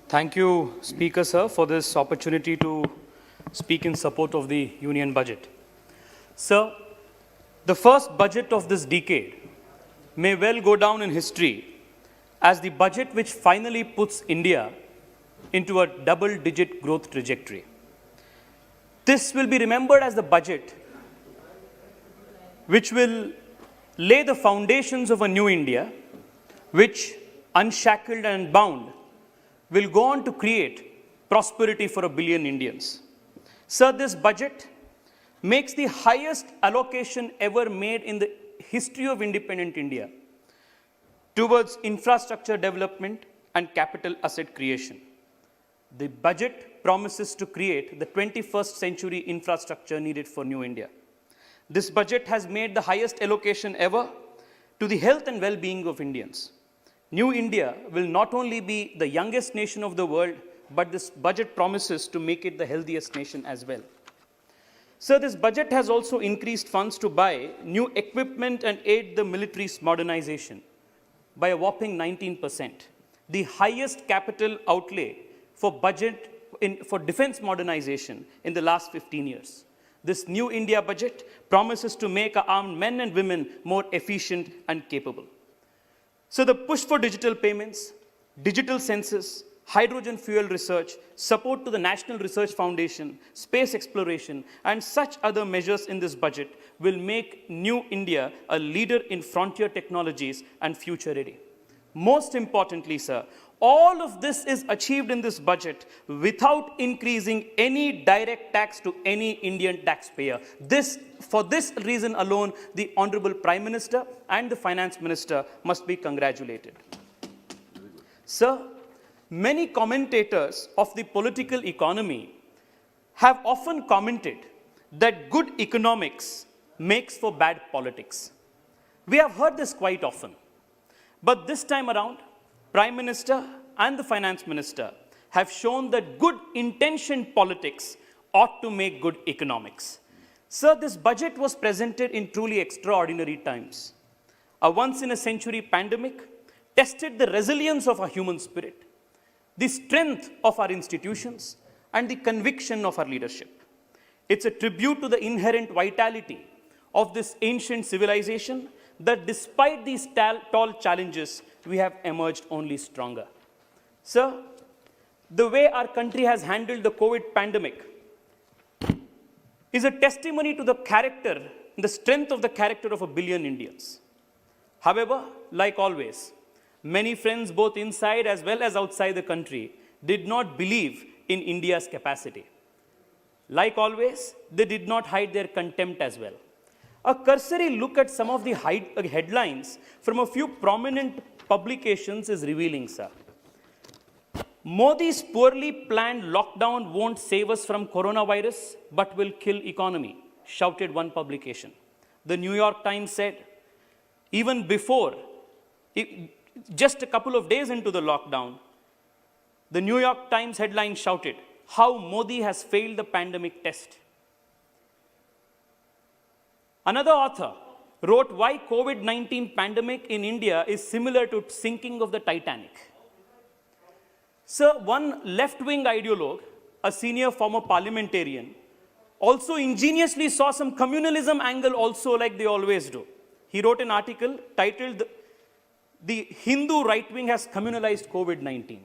Thank you, Speaker, sir, for this opportunity to speak in support of the Union Budget. Sir, the first budget of this decade may well go down in history as the budget which finally puts India into a double-digit growth trajectory. This will be remembered as the budget which will lay the foundations of a new India, which, unshackled and unbound, will go on to create prosperity for 1 billion Indians. Sir, this budget makes the highest allocation ever made in the history of independent India towards infrastructure development and capital asset creation. The budget promises to create the 21st century infrastructure needed for New India. This budget has made the highest allocation ever to the health and well-being of Indians. New India will not only be the youngest nation of the world, but this budget promises to make it the healthiest nation as well. Sir, this budget has also increased funds to buy new equipment and aid the military's modernization by a whopping 19%, the highest capital outlay for for defense modernization in the last 15 years. This new India budget promises to make our armed men and women more efficient and capable. So the push for digital payments, digital census, hydrogen fuel research, support to the National Research Foundation, space exploration, and such other measures in this budget will make New India a leader in frontier technologies and future ready. Most importantly, sir, all of this is achieved in this budget without increasing any direct tax to any Indian taxpayer. For this reason alone, the Honorable Prime Minister and the Finance Minister must be congratulated. Sir, many commentators of the political economy have often commented that good economics makes for bad politics. We have heard this quite often. But this time around, Prime Minister and the Finance Minister have shown that good intentioned politics ought to make good economics. Sir, this budget was presented in truly extraordinary times. A once-in-a-century pandemic tested the resilience of our human spirit, the strength of our institutions, and the conviction of our leadership. It's a tribute to the inherent vitality of this ancient civilization that despite these tall challenges, we have emerged only stronger. Sir, the way our country has handled the COVID pandemic is a testimony to the character, the strength of the character of 1 billion Indians. However, like always, many friends both inside as well as outside the country did not believe in India's capacity. Like always, they did not hide their contempt as well. A cursory look at some of the headlines from a few prominent publications is revealing, sir. Modi's poorly planned lockdown won't save us from coronavirus, but will kill economy, shouted one publication. The New York Times said, even before, just a couple of days into the lockdown, the New York Times headline shouted, how Modi has failed the pandemic test. Another author wrote why COVID-19 pandemic in India is similar to sinking of the Titanic. Sir, one left-wing ideologue, a senior former parliamentarian, also ingeniously saw some communalism angle also like they always do. He wrote an article titled, The Hindu Right-Wing Has Communalized COVID-19.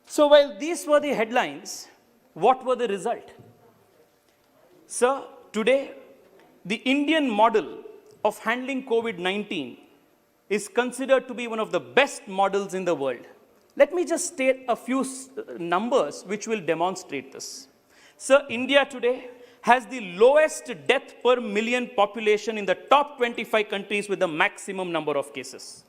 So while these were the headlines, what were the result? Sir, today, the Indian model of handling COVID-19 is considered to be one of the best models in the world. Let me just state a few numbers which will demonstrate this. Sir, India today has the lowest death per million population in the top 25 countries with the maximum number of cases.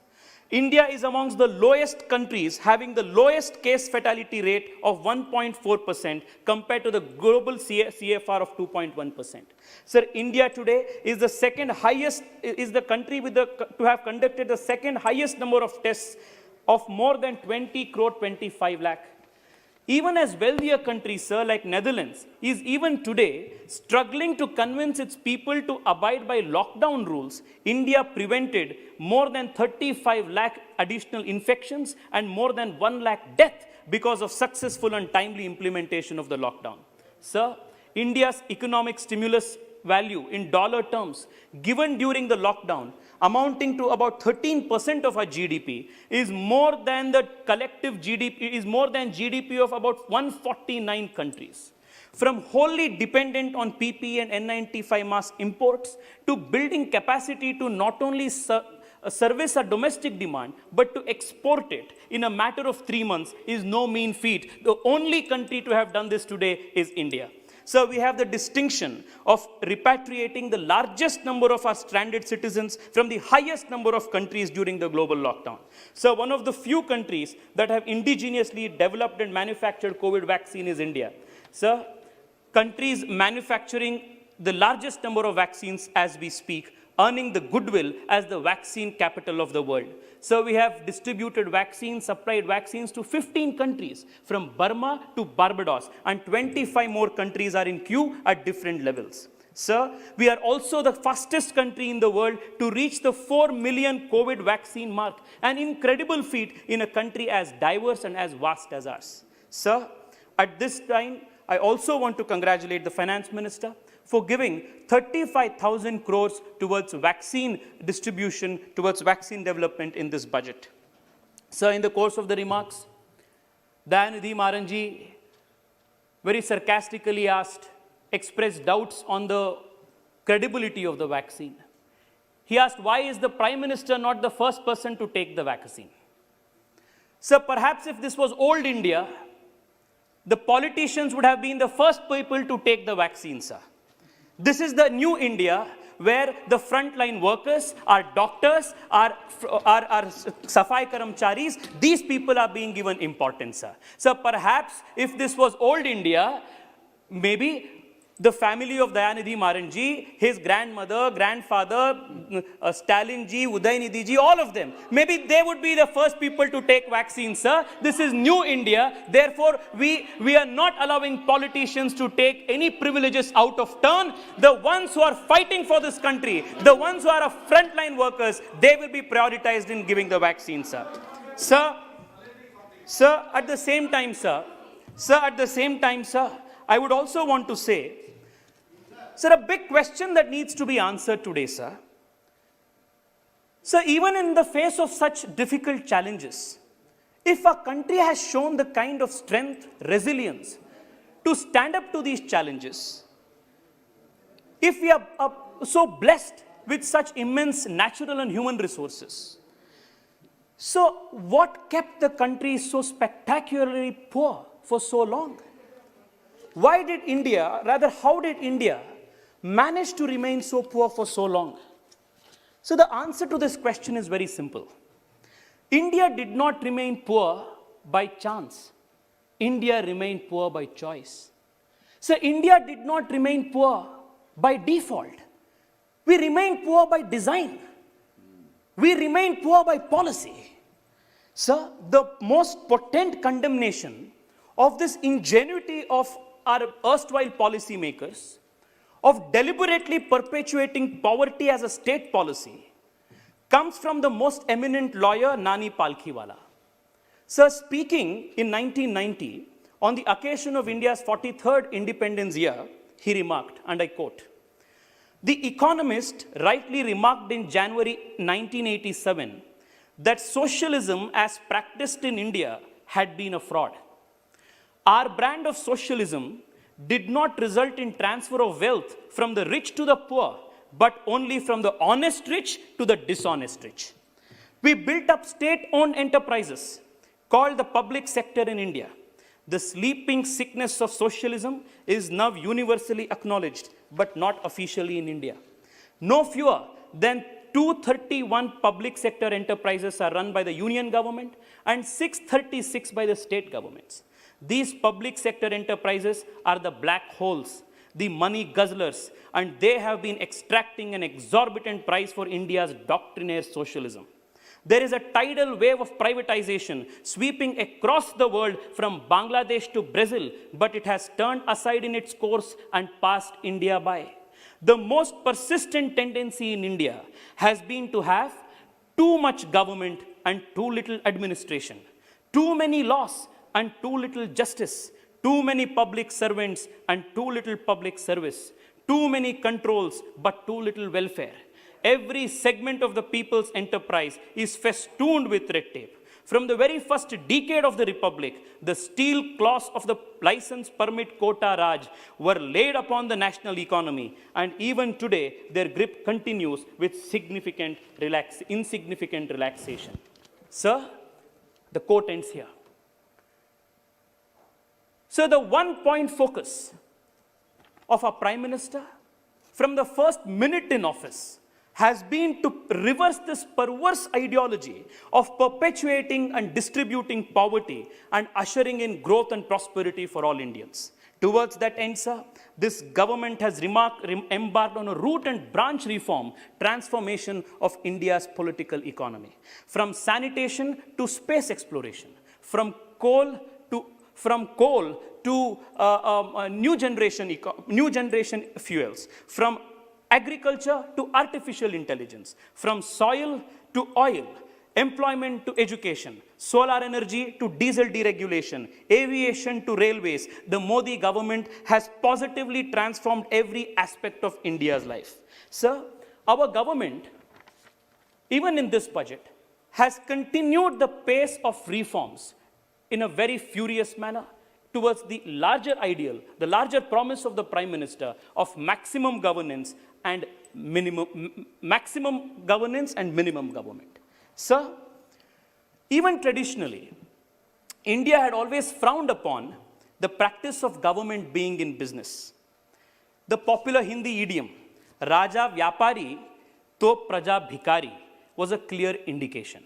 India is amongst the lowest countries having the lowest case fatality rate of 1.4% compared to the global CFR of 2.1%. Sir, India today is the second highest, is the country with to have conducted the second highest number of tests of more than 20 crore 25 lakh. Even as wealthier countries, sir, like Netherlands, is even today struggling to convince its people to abide by lockdown rules, India prevented more than 35 lakh additional infections and more than 1 lakh death because of successful and timely implementation of the lockdown. Sir, India's economic stimulus value in dollar terms given during the lockdown, amounting to about 13% of our GDP, is more than the collective GDP, is more than GDP of about 149 countries. From wholly dependent on PPE and N95 mask imports to building capacity to not only service our domestic demand, but to export it in a matter of 3 months is no mean feat. The only country to have done this today is India. So we have the distinction of repatriating the largest number of our stranded citizens from the highest number of countries during the global lockdown. So one of the few countries that have indigenously developed and manufactured COVID vaccine is India. So countries manufacturing the largest number of vaccines as we speak, earning the goodwill as the vaccine capital of the world. So we have distributed vaccines, supplied vaccines to 15 countries, from Burma to Barbados, and 25 more countries are in queue at different levels. Sir, we are also the fastest country in the world to reach the 4 million COVID vaccine mark, an incredible feat in a country as diverse and as vast as ours. Sir, at this time, I also want to congratulate the Finance Minister for giving 35,000 crores towards vaccine distribution, towards vaccine development in this budget. Sir, in the course of the remarks, Dayanidhi Maranji very sarcastically expressed doubts on the credibility of the vaccine. He asked, why is the Prime Minister not the first person to take the vaccine? Sir, perhaps if this was old India, the politicians would have been the first people to take the vaccine, sir. This is the new India where the frontline workers, our doctors, our Safai Karamcharis, these people are being given importance, sir. So perhaps if this was old India, maybe the family of Dayanidhi Maranji, his grandmother, grandfather, Stalin ji, Udaynidhi ji, all of them, maybe they would be the first people to take vaccines, sir. This is new India. Therefore, we are not allowing politicians to take any privileges out of turn. The ones who are fighting for this country, the ones who are frontline workers, they will be prioritized in giving the vaccine, sir. Sir, at the same time, sir, I would also want to say, sir, a big question that needs to be answered today, sir. Sir, even in the face of such difficult challenges, if a country has shown the kind of strength, resilience to stand up to these challenges, if we are so blessed with such immense natural and human resources, so what kept the country so spectacularly poor for so long? Why did India, rather how did India manage to remain so poor for so long? So the answer to this question is very simple. India did not remain poor by chance. India remained poor by choice. So India did not remain poor by default. We remained poor by design. We remained poor by policy. So the most potent condemnation of this ingenuity of our erstwhile policymakers, of deliberately perpetuating poverty as a state policy, comes from the most eminent lawyer, Nani Palkhiwala. Sir, speaking in 1990, on the occasion of India's 43rd independence year, he remarked, and I quote, "The Economist rightly remarked in January 1987 that socialism as practiced in India had been a fraud. Our brand of socialism did not result in transfer of wealth from the rich to the poor, but only from the honest rich to the dishonest rich. We built up state-owned enterprises called the public sector in India. The sleeping sickness of socialism is now universally acknowledged, but not officially in India. No fewer than 231 public sector enterprises are run by the union government and 636 by the state governments. These public sector enterprises are the black holes, the money guzzlers, and they have been extracting an exorbitant price for India's doctrinaire socialism. There is a tidal wave of privatization sweeping across the world from Bangladesh to Brazil, but it has turned aside in its course and passed India by. The most persistent tendency in India has been to have too much government and too little administration, too many laws and too little justice, too many public servants and too little public service, too many controls but too little welfare. Every segment of the people's enterprise is festooned with red tape. From the very first decade of the Republic, the steel claws of the license permit quota Raj were laid upon the national economy, and even today their grip continues with insignificant relaxation. Sir, the quote ends here. So the one-point focus of our Prime Minister from the first minute in office has been to reverse this perverse ideology of perpetuating and distributing poverty and ushering in growth and prosperity for all Indians. Towards that end, sir, this government has embarked on a root and branch reform transformation of India's political economy. From sanitation to space exploration, from coal to new generation fuels, from agriculture to artificial intelligence, from soil to oil, employment to education, solar energy to diesel deregulation, aviation to railways, the Modi government has positively transformed every aspect of India's life. Sir, our government, even in this budget, has continued the pace of reforms in a very furious manner towards the larger ideal, the larger promise of the Prime Minister of maximum governance and maximum governance and minimum government. Sir, even traditionally, India had always frowned upon the practice of government being in business. The popular Hindi idiom, Raja Vyapari, To Praja Bhikari, was a clear indication.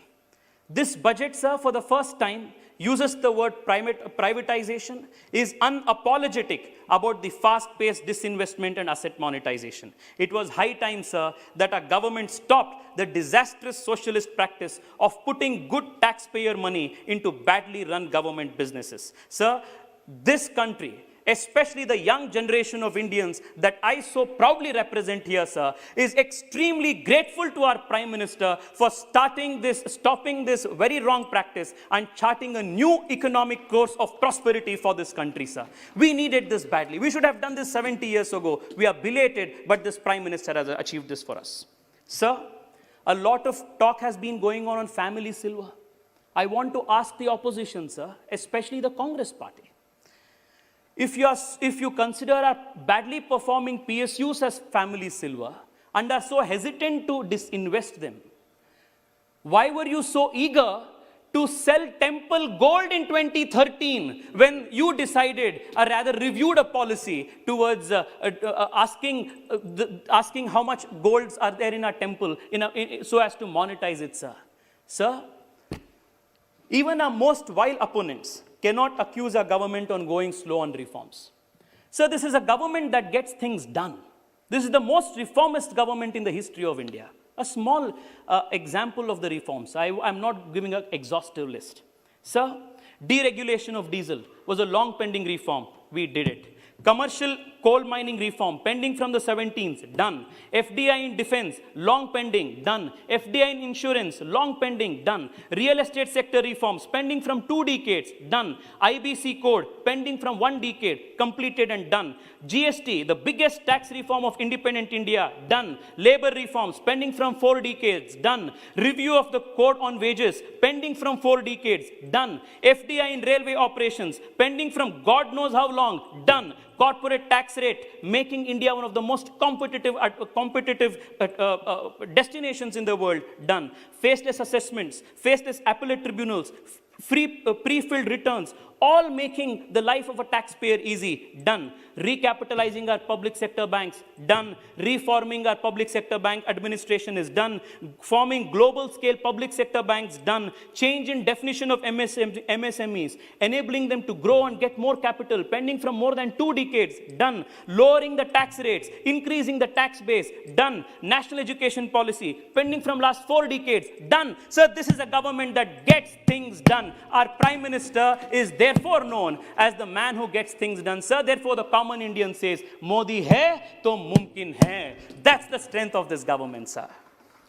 This budget, sir, for the first time, uses the word privatization, is unapologetic about the fast-paced disinvestment and asset monetization. It was high time, sir, that our government stopped the disastrous socialist practice of putting good taxpayer money into badly run government businesses. Sir, this country, especially the young generation of Indians that I so proudly represent here, sir, is extremely grateful to our Prime Minister for stopping this very wrong practice and charting a new economic course of prosperity for this country, sir. We needed this badly. We should have done this 70 years ago. We are belated, but this Prime Minister has achieved this for us. Sir, a lot of talk has been going on family silver. I want to ask the opposition, sir, especially the Congress party, if you consider our badly performing PSUs as family silver and are so hesitant to disinvest them, why were you so eager to sell Temple Gold in 2013 when you decided, or rather reviewed a policy towards asking how much golds are there in our temple so as to monetize it, sir? Sir, even our most vile opponents cannot accuse our government on going slow on reforms. So this is a government that gets things done. This is the most reformist government in the history of India. A small example of the reforms. I'm not giving an exhaustive list. Sir, deregulation of diesel was a long pending reform. We did it. Commercial coal mining reform, pending from the 17th, done. FDI in defense, long pending, done. FDI in insurance, long pending, done. Real estate sector reforms, pending from 2 decades, done. IBC code, pending from 1 decade, completed and done. GST, the biggest tax reform of independent India, done. Labor reforms, pending from 4 decades, done. Review of the code on wages, pending from 4 decades, done. FDI in railway operations, pending from God knows how long, done. Corporate tax rate, making India one of the most competitive destinations in the world, done. Faceless assessments, faceless appellate tribunals, free pre-filled returns, all making the life of a taxpayer easy, done. Recapitalizing our public sector banks, done. Reforming our public sector bank administration is done. Forming global scale public sector banks, done. Change in definition of MSMEs, enabling them to grow and get more capital, pending from more than 2 decades, done. Lowering the tax rates, increasing the tax base, done. National education policy, pending from last 4 decades, done. So this is a government that gets things done. Our Prime Minister is therefore known as the man who gets things done. Sir, therefore the common Indian says, Modi hai to mumkin hai. That's the strength of this government, sir.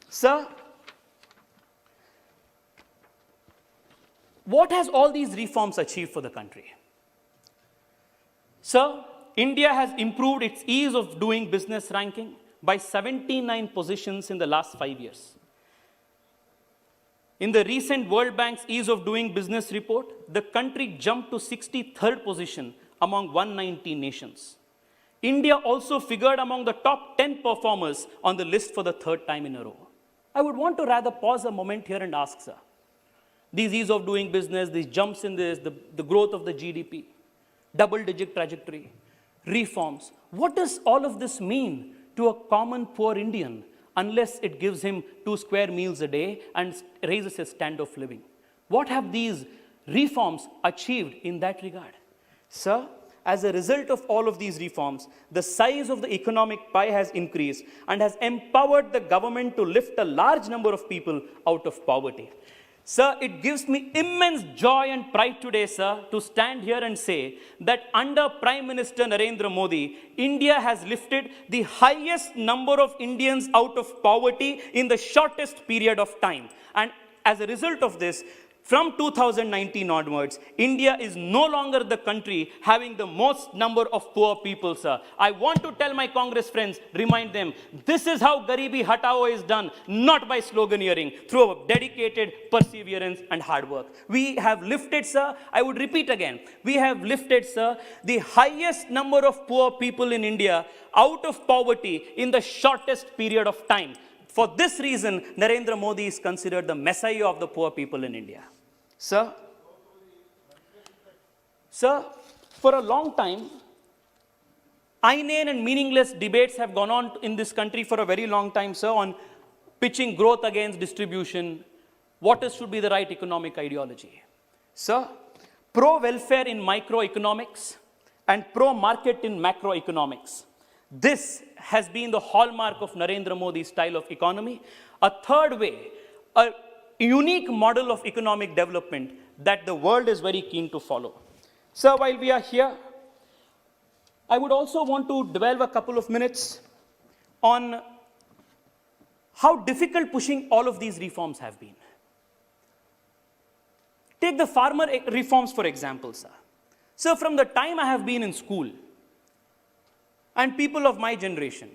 Sir, what has all these reforms achieved for the country? Sir, India has improved its ease of doing business ranking by 79 positions in the last 5 years. In the recent World Bank's Ease of Doing Business report, the country jumped to 63rd position among 190 nations. India also figured among the top 10 performers on the list for the 3rd time in a row. I would want to rather pause a moment here and ask, sir, these ease of doing business, these jumps in this, the growth of the GDP, double-digit trajectory, reforms, what does all of this mean to a common poor Indian unless it gives him 2 square meals a day and raises his standard of living? What have these reforms achieved in that regard? Sir, as a result of all of these reforms, the size of the economic pie has increased and has empowered the government to lift a large number of people out of poverty. Sir, it gives me immense joy and pride today, sir, to stand here and say that under Prime Minister Narendra Modi, India has lifted the highest number of Indians out of poverty in the shortest period of time. And as a result of this, from 2019 onwards, India is no longer the country having the most number of poor people, sir. I want to tell my Congress friends, remind them, this is how Garibi Hatao is done, not by sloganeering, through a dedicated perseverance and hard work. We have lifted, sir, I would repeat again, we have lifted, sir, the highest number of poor people in India out of poverty in the shortest period of time. For this reason, Narendra Modi is considered the messiah of the poor people in India. Sir, for a long time, inane and meaningless debates have gone on in this country for a very long time, sir, on pitching growth against distribution, what should be the right economic ideology. Sir, pro-welfare in microeconomics and pro-market in macroeconomics. This has been the hallmark of Narendra Modi's style of economy. A third way, a unique model of economic development that the world is very keen to follow. Sir, while we are here, I would also want to dwell a couple of minutes on how difficult pushing all of these reforms have been. Take the farmer reforms, for example, sir. So from the time I have been in school, and people of my generation,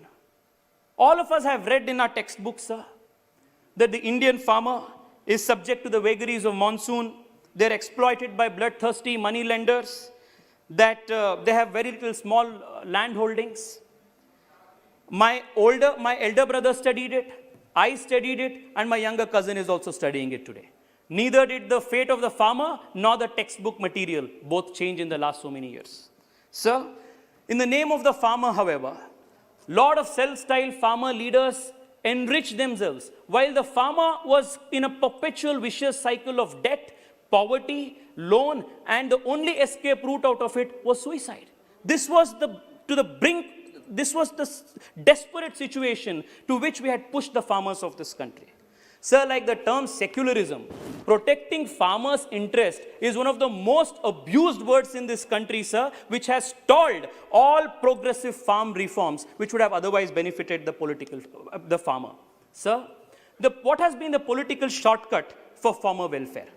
all of us have read in our textbooks, sir, that the Indian farmer is subject to the vagaries of monsoon. They're exploited by bloodthirsty money lenders, that they have very little small land holdings. My elder brother studied it, I studied it, and my younger cousin is also studying it today. Neither did the fate of the farmer nor the textbook material both change in the last so many years. Sir, in the name of the farmer, however, lot of self-styled farmer leaders enrich themselves, while the farmer was in a perpetual vicious cycle of debt, poverty, loan, and the only escape route out of it was suicide. This was the desperate situation to which we had pushed the farmers of this country. Sir, like the term secularism, protecting farmers' interest is one of the most abused words in this country, sir, which has stalled all progressive farm reforms which would have otherwise benefited the farmer. Sir, what has been the political shortcut for farmer welfare?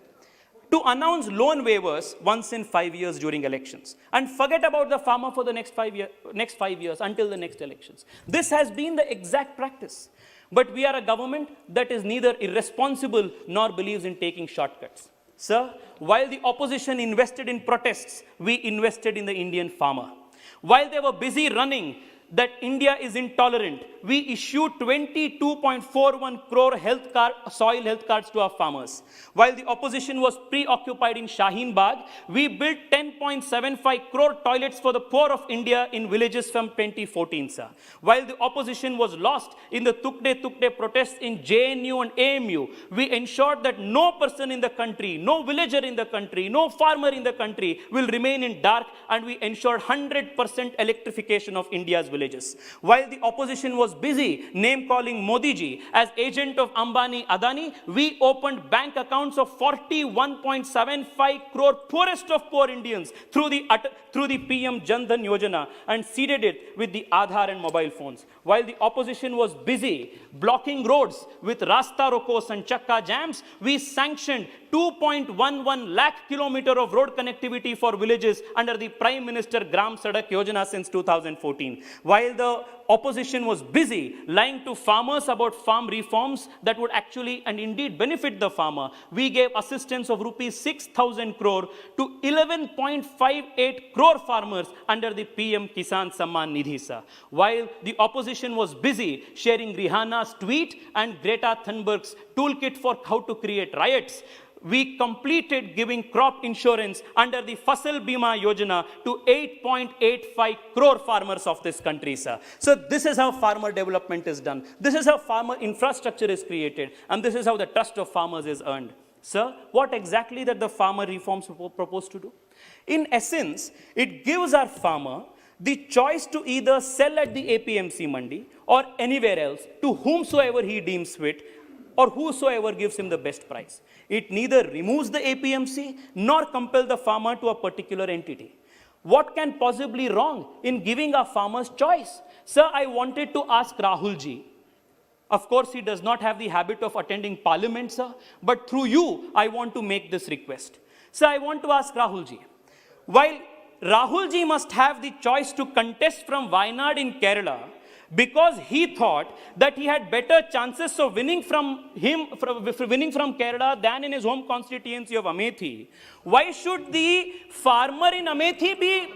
To announce loan waivers once in 5 years during elections and forget about the farmer for the next 5 years until the next elections. This has been the exact practice. But we are a government that is neither irresponsible nor believes in taking shortcuts. Sir, while the opposition invested in protests, we invested in the Indian farmer. While they were busy running that India is intolerant, we issued 22.41 crore soil health cards to our farmers. While the opposition was preoccupied in Shaheen Bagh, we built 10.75 crore toilets for the poor of India in villages from 2014, sir. While the opposition was lost in the Tukde protests in JNU and AMU, we ensured that no person in the country, no villager in the country, no farmer in the country will remain in dark, and we ensured 100% electrification of India's villages. While the opposition was busy name-calling Modi ji as agent of Ambani Adani, we opened bank accounts of 41.75 crore poorest of poor Indians through the PM Jan Dhan Yojana and seeded it with the Aadhaar and mobile phones. While the opposition was busy blocking roads with Rasta Rokos and Chakka jams, we sanctioned 2.11 lakh kilometer of road connectivity for villages under the Prime Minister Gram Sadak Yojana since 2014. While the opposition was busy lying to farmers about farm reforms that would actually and indeed benefit the farmer, we gave assistance of rupees 6,000 crore to 11.58 crore farmers under the PM Kisan Samman Nidhi, sir. While the opposition was busy sharing Rihanna's tweet and Greta Thunberg's toolkit for how to create riots, we completed giving crop insurance under the Fasal Bima Yojana to 8.85 crore farmers of this country, sir. So this is how farmer development is done. This is how farmer infrastructure is created. And this is how the trust of farmers is earned. Sir, what exactly that the farmer reforms propose to do? In essence, it gives our farmer the choice to either sell at the APMC Mandi or anywhere else to whomsoever he deems fit, or whosoever gives him the best price. It neither removes the APMC nor compels the farmer to a particular entity. What can possibly wrong in giving our farmers choice? Sir, I wanted to ask Rahul ji. Of course, he does not have the habit of attending parliament, sir, but through you, I want to make this request. Sir, I want to ask Rahul ji. While Rahul ji must have the choice to contest from Wayanad in Kerala, because he thought that he had better chances of winning from Kerala than in his home constituency of Amethi. Why should the farmer in Amethi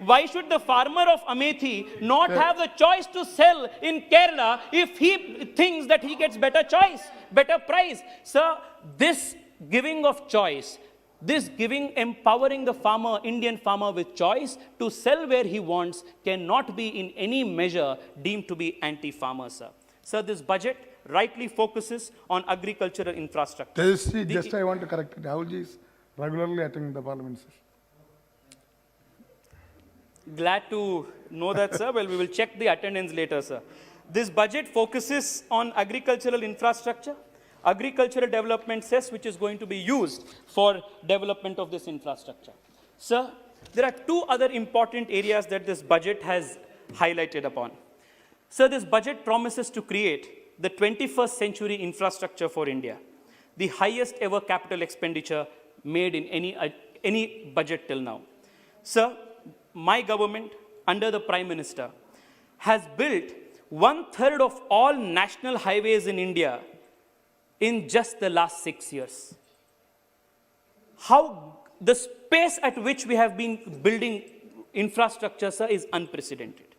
why should the farmer of Amethi not have the choice to sell in Kerala if he thinks that he gets better choice, better price? Sir, this giving of choice, this empowering the farmer, Indian farmer with choice to sell where he wants cannot be in any measure deemed to be anti-farmer, sir. Sir, this budget rightly focuses on agricultural infrastructure. Just I want to correct it. Rahulji is regularly attending the parliament session. Glad to know that, sir. Well, we will check the attendance later, sir. This budget focuses on agricultural infrastructure. Agricultural development cess, which is going to be used for development of this infrastructure. Sir, there are two other important areas that this budget has highlighted upon. Sir, this budget promises to create the 21st century infrastructure for India, the highest ever capital expenditure made in any budget till now. Sir, my government, under the Prime Minister, has built 1/3 of all national highways in India in just the last 6 years. How the space at which we have been building infrastructure, sir, is unprecedented.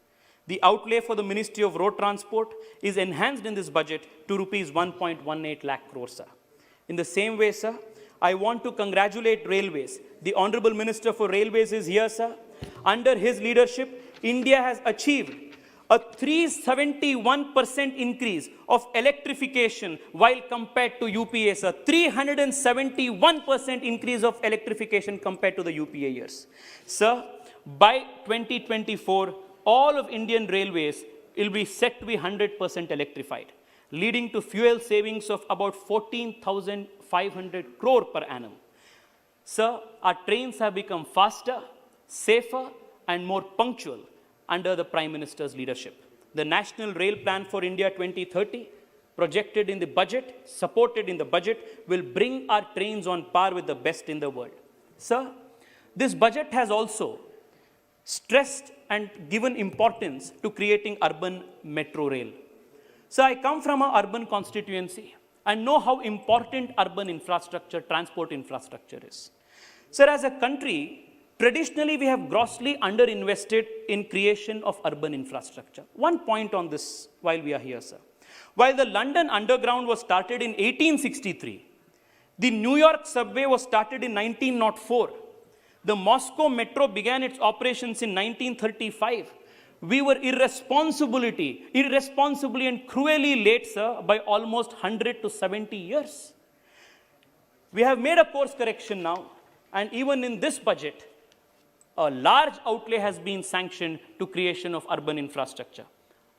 The outlay for the Ministry of Road Transport is enhanced in this budget to rupees 1.18 lakh crore, sir. In the same way, sir, I want to congratulate Railways. The Honorable Minister for Railways is here, sir. Under his leadership, India has achieved a 371% increase of electrification while compared to UPA, sir. 371% increase of electrification compared to the UPA years. Sir, by 2024, all of Indian railways will be set to be 100% electrified, leading to fuel savings of about 14,500 crore per annum. Sir, our trains have become faster, safer, and more punctual under the Prime Minister's leadership. The National Rail Plan for India 2030, projected in the budget, supported in the budget, will bring our trains on par with the best in the world. Sir, this budget has also stressed and given importance to creating urban metro rail. So I come from an urban constituency and know how important urban infrastructure, transport infrastructure is. Sir, as a country, Traditionally, we have grossly underinvested in creation of urban infrastructure. One point on this while we are here, sir. While the London Underground was started in 1863, the New York subway was started in 1904. The Moscow metro began its operations in 1935. We were irresponsibly and cruelly late, sir, by almost 100 to 70 years. We have made a course correction now, and even in this budget, a large outlay has been sanctioned to creation of urban infrastructure.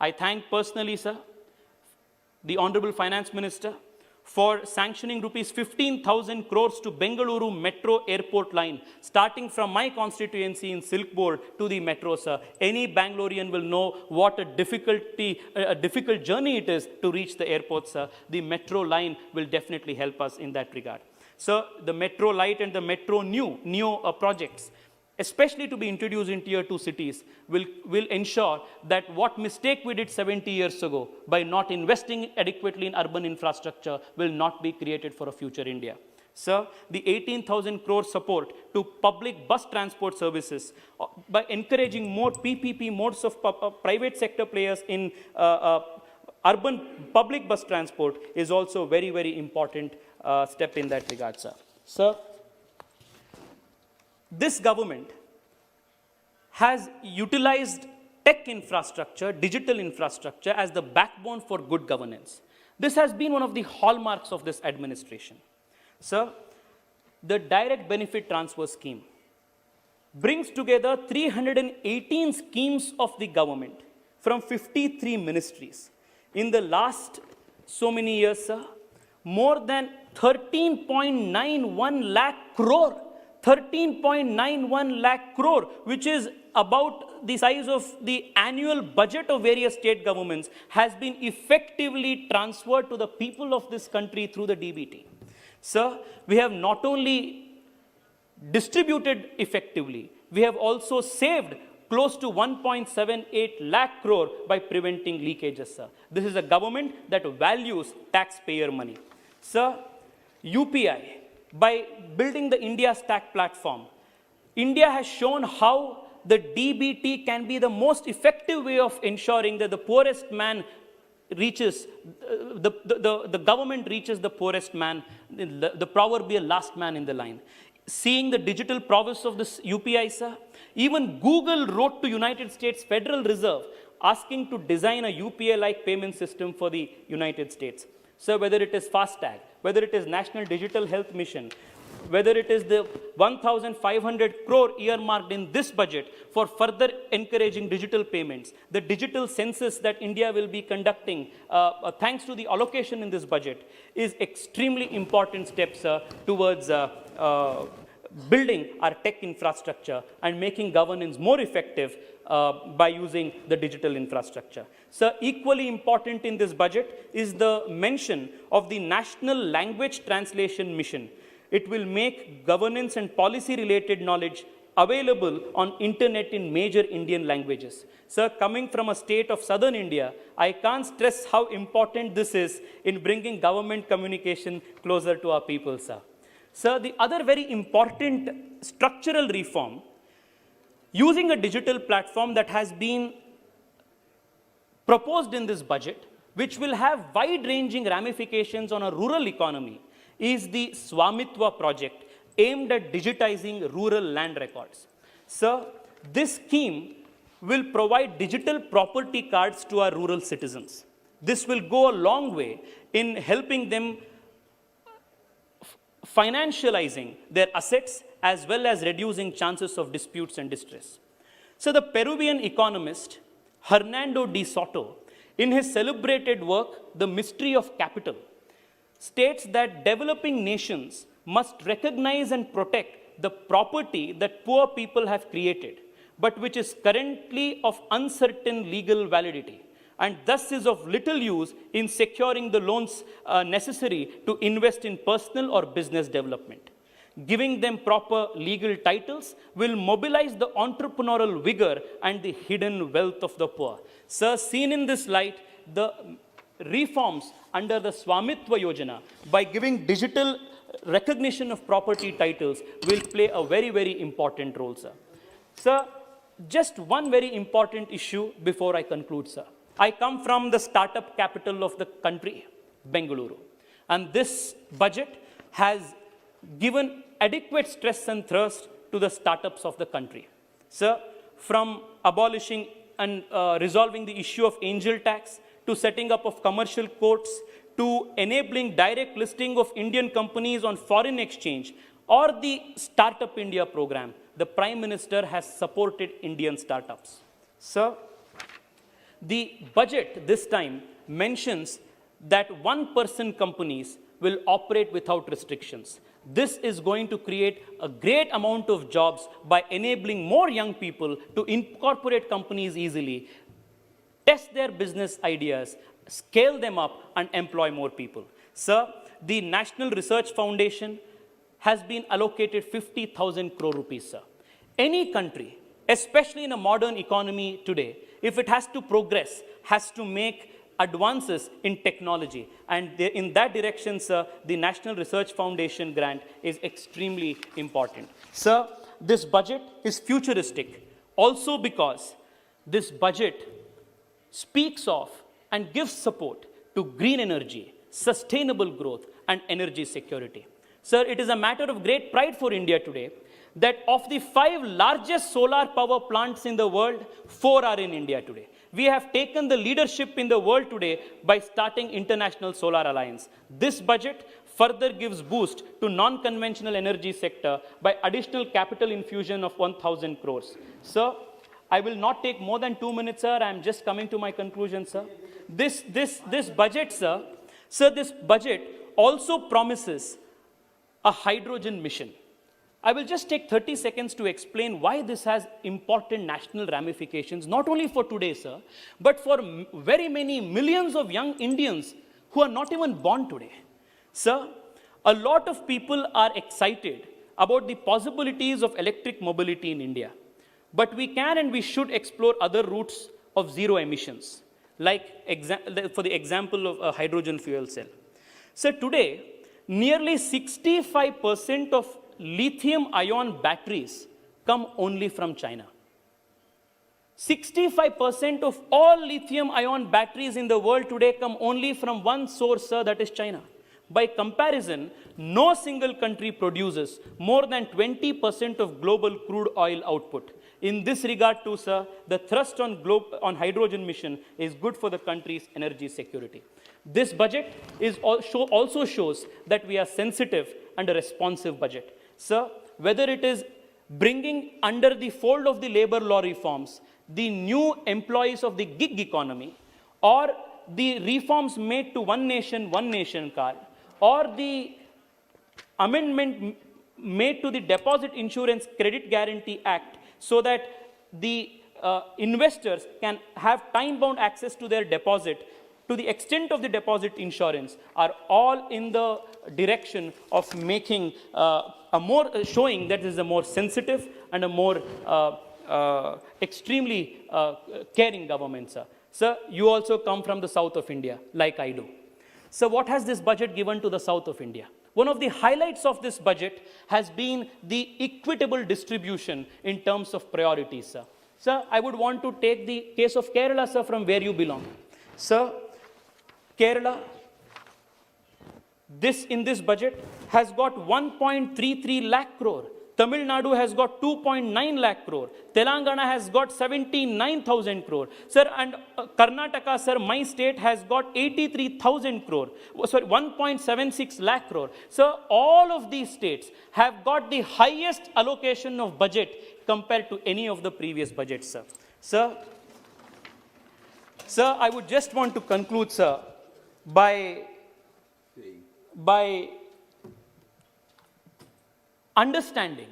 I thank personally, sir, the Honorable Finance Minister for sanctioning rupees 15,000 crores to Bengaluru Metro Airport line, starting from my constituency in Silk Board to the metro, sir. Any Bangalorean will know what a difficult journey it is to reach the airport, sir. The metro line will definitely help us in that regard. Sir, the Metro Light and the Metro Neo projects, especially to be introduced in Tier 2 cities, will ensure that what mistake we did 70 years ago by not investing adequately in urban infrastructure will not be created for a future India. Sir, the 18,000 crore support to public bus transport services by encouraging more PPP modes of private sector players in urban public bus transport is also a very, very important step in that regard, sir. Sir, this government has utilized tech infrastructure, digital infrastructure as the backbone for good governance. This has been one of the hallmarks of this administration. Sir, the direct benefit transfer scheme brings together 318 schemes of the government from 53 ministries. In the last so many years, sir, more than 13.91 lakh crore 13.91 lakh crore, which is about the size of the annual budget of various state governments, has been effectively transferred to the people of this country through the DBT. Sir, we have not only distributed effectively, we have also saved close to 1.78 lakh crore by preventing leakages, sir. This is a government that values taxpayer money. Sir, UPI, by building the India Stack platform, India has shown how the DBT can be the most effective way of ensuring that the poorest man reaches, the government reaches the poorest man, the proverbial last man in the line. Seeing the digital prowess of this UPI, sir, even Google wrote to United States Federal Reserve asking to design a UPI-like payment system for the United States. So whether it is FASTag, whether it is National Digital Health Mission, whether it is the 1,500 crore earmarked in this budget for further encouraging digital payments, the digital census that India will be conducting, thanks to the allocation in this budget, is extremely important steps towards building our tech infrastructure and making governance more effective by using the digital infrastructure. So equally important in this budget is the mention of the National Language Translation Mission. It will make governance and policy related knowledge available on internet in major Indian languages. Sir, coming from a state of southern India, I can't stress how important this is in bringing government communication closer to our people, sir. Sir, the other very important structural reform, using a digital platform that has been proposed in this budget, which will have wide-ranging ramifications on a rural economy, is the Swamitwa project aimed at digitizing rural land records. Sir, this scheme will provide digital property cards to our rural citizens. This will go a long way in helping them financializing their assets as well as reducing chances of disputes and distress. So the Peruvian economist Hernando de Soto, in his celebrated work, The Mystery of Capital, states that developing nations must recognize and protect the property that poor people have created, but which is currently of uncertain legal validity, and thus is of little use in securing the loans necessary to invest in personal or business development. Giving them proper legal titles will mobilize the entrepreneurial vigor and the hidden wealth of the poor. Sir, seen in this light, the reforms under the Swamitwa Yojana, by giving digital recognition of property titles will play a very, very important role, sir. Sir, just one very important issue before I conclude, sir. I come from the startup capital of the country, Bengaluru. And this budget has given adequate stress and thrust to the startups of the country. Sir, from abolishing and resolving the issue of angel tax, to setting up of commercial courts, to enabling direct listing of Indian companies on foreign exchange, or the Startup India program, the Prime Minister has supported Indian startups. Sir, the budget this time mentions that one-person companies will operate without restrictions. This is going to create a great amount of jobs by enabling more young people to incorporate companies easily, test their business ideas, scale them up, and employ more people. Sir, the National Research Foundation has been allocated 50,000 crore rupees, sir. Any country, especially in a modern economy today, if it has to progress, has to make advances in technology. And in that direction, sir, the National Research Foundation grant is extremely important. Sir, this budget is futuristic also because this budget speaks of and gives support to green energy, sustainable growth, and energy security. Sir, it is a matter of great pride for India today that of the 5 largest solar power plants in the world, 4 are in India today. We have taken the leadership in the world today by starting International Solar Alliance. This budget further gives boost to non-conventional energy sector by additional capital infusion of 1,000 crores. Sir, I will not take more than 2 minutes, sir. I am just coming to my conclusion, sir. This budget, sir, this budget also promises a hydrogen mission. I will just take 30 seconds to explain why this has important national ramifications, not only for today, sir, but for very many millions of young Indians who are not even born today. Sir, a lot of people are excited about the possibilities of electric mobility in India. But we can and we should explore other routes of zero emissions, like for the example of a hydrogen fuel cell. So today, nearly 65% of lithium-ion batteries come only from China. 65% of all lithium-ion batteries in the world today come only from one source, sir, that is China. By comparison, no single country produces more than 20% of global crude oil output. In this regard too, sir, the thrust on hydrogen mission is good for the country's energy security. This budget also shows that we are sensitive and a responsive budget. Sir, whether it is bringing under the fold of the labor law reforms the new employees of the gig economy, or the reforms made to one nation card, or the amendment made to the Deposit Insurance Credit Guarantee Act so that the investors can have time-bound access to their deposit to the extent of the deposit insurance, are all in the direction of making showing that this is a more sensitive and a more extremely caring government, sir. Sir, you also come from the south of India, like I do. So what has this budget given to the south of India? One of the highlights of this budget has been the equitable distribution in terms of priorities, sir. Sir, I would want to take the case of Kerala, sir, from where you belong. Sir, Kerala, in this budget, has got 1.33 lakh crore. Tamil Nadu has got 2.9 lakh crore. Telangana has got 79,000 crore. Sir, and Karnataka, sir, my state has got 83,000 crore. Sorry, 1.76 lakh crore. So all of these states have got the highest allocation of budget compared to any of the previous budgets, sir. Sir, I would just want to conclude, sir, by understanding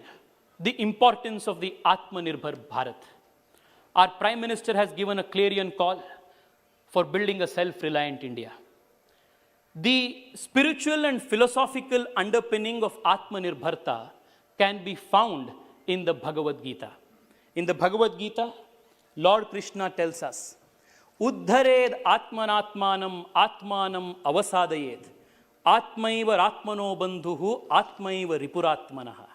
the importance of the Atmanirbhar Bharat. Our Prime Minister has given a clarion call for building a self-reliant India. The spiritual and philosophical underpinning of Atmanirbharta can be found in the Bhagavad Gita. In the Bhagavad Gita, Lord Krishna tells us, Uddhared Atmanatmanam Atmanam Avasadayed. Atmaiva Ratmano Bandhuhu Atmaiva Ripuratmanaha.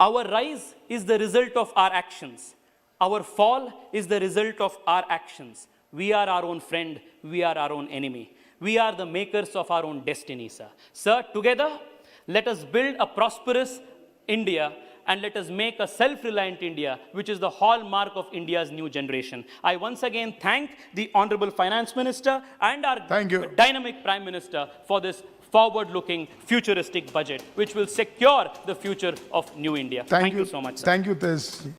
Our rise is the result of our actions. Our fall is the result of our actions. We are our own friend. We are our own enemy. We are the makers of our own destiny, sir. Sir, together, let us build a prosperous India and let us make a self-reliant India, which is the hallmark of India's new generation. I once again thank the Honorable Finance Minister and our Thank you. dynamic Prime Minister for this forward-looking, futuristic budget, which will secure the future of New India. Thank you so much, sir. Thank you, Tej.